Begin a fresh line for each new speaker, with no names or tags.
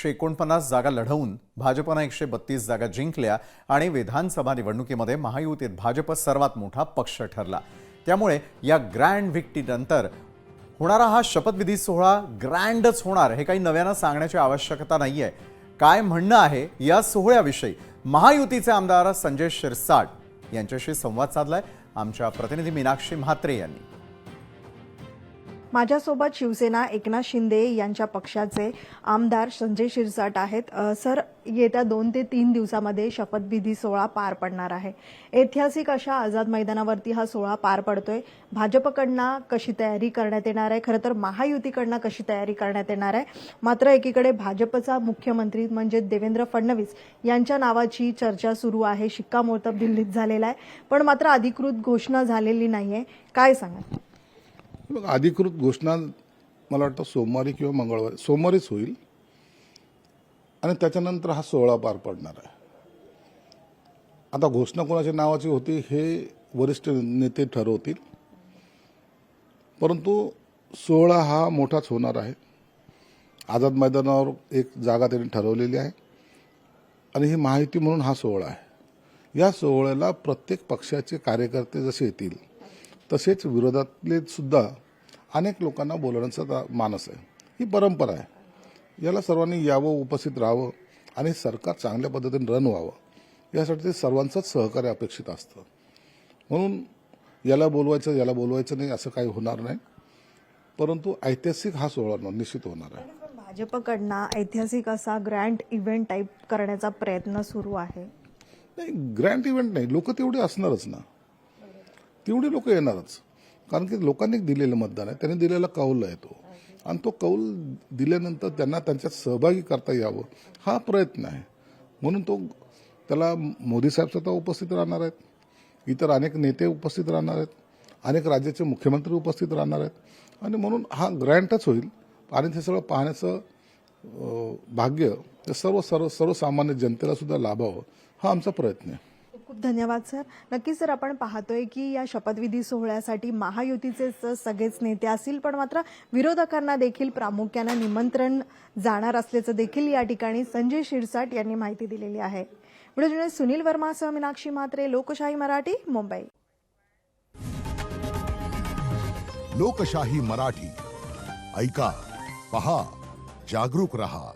149 जागा लढवून भाजपनं 132 जागा जिंकल्या आणि विधानसभा निवडणुकीमध्ये महायुतीत भाजप सर्वात मोठा पक्ष ठरला। त्यामुळे या ग्रँड व्हिक्टरीनंतर होणारा हा शपथविधी सोहळा ग्रँडच होणार हे काही नव्यानं सांगण्याची आवश्यकता नाहीये। काय म्हणणं आहे या सोहळ्याविषयी महायुतीचे आमदार संजय शिरसाट यांच्याशी संवाद साधलाय आमच्या प्रतिनिधी मीनाक्षी म्हात्रे यांनी।
माझ्यासोबत शिवसेना एकनाथ शिंदे यांच्या पक्षाचे आमदार संजय शिरसाट आहेत। सर, येत्या 2 ते 3 दिवसामध्ये शपथविधी सोहळा पार पडणार आहे। ऐतिहासिक अशा आझाद मैदानावरती हा सोहळा पार पडतोय। भाजपकडनं कशी तयारी करण्यात येणार आहे, खरं तर महायुतीकडनं कशी तयारी करण्यात येणार आहे। मात्र एकीकडे भाजपचा मुख्यमंत्री म्हणजे देवेंद्र फडणवीस यांच्या नावाची चर्चा सुरू आहे। शिक्कामोर्तब दिल्लीत झालेला आहे, पण मात्र अधिकृत घोषणा झालेली नाहीये। काय सांगा?
अधिकृत घोषणा मला वाटतं सोमवारी किंवा मंगळवारी, सोमवारीच होईल आणि त्याच्यानंतर हा सोहळा पार पडणार आहे। आता घोषणा कोणाच्या नावाची होती हे वरिष्ठ नेते ठरवतील, परंतु सोहळा हा मोठाच होणार आहे। आझाद मैदानावर एक जागा त्यांनी ठरवलेली आहे आणि ही माहिती म्हणून हा सोहळा आहे। या सोहळ्याला प्रत्येक पक्षाचे कार्यकर्ते जसे येतील तसेच विरोधातले सुद्धा अनेक लोकांना बोलवण्याचा मानस आहे। ही परंपरा आहे। याला सर्वांनी यावं, उपस्थित राहावं आणि सरकार चांगल्या पद्धतीने रन व्हावं यासाठी सर्वांचंच सहकार्य अपेक्षित असतं। म्हणून याला बोलवायचं नाही असं काही होणार नाही, परंतु ऐतिहासिक हा सोहळा निश्चित होणार आहे।
भाजपकडनं ऐतिहासिक असा ग्रँड इव्हेंट टाईप करण्याचा प्रयत्न सुरू आहे।
नाही, ग्रँड इव्हेंट नाही, लोक तेवढे असणारच ना, तेवढे लोक येणारच, कारण की लोकांनी दिलेलं मतदान आहे, त्यांनी दिलेला कौल आहे तो, आणि तो कौल दिल्यानंतर त्यांना त्यांच्यात सहभागी करता यावं हा प्रयत्न आहे। म्हणून त्याला मोदी साहेब स्वतः उपस्थित राहणार आहेत, इतर अनेक नेते उपस्थित राहणार आहेत, अनेक राज्याचे मुख्यमंत्री उपस्थित राहणार आहेत आणि म्हणून हा ग्रँडच होईल आणि ते सगळं पाहण्याचं भाग्य सर्वसामान्य जनतेला सुद्धा लाभावं हा आमचा प्रयत्न आहे।
खूप धन्यवाद सर। नक्कीच सर, आपण पाहतोय की या शपथविधी सोहळ्यासाठी महायुतीचे सगळेच नेते असतील, पण मात्र विरोधकांना देखील प्रामुख्याने निमंत्रण जाणार असल्याचं देखील या ठिकाणी संजय शिरसाट यांनी माहिती दिलेली आहे। व्हिडिओ सुनील वर्मासह मीनाक्षी म्हात्रे, लोकशाही मराठी, मुंबई।
लोकशाही मराठी ऐका, पहा, जागरूक रहा।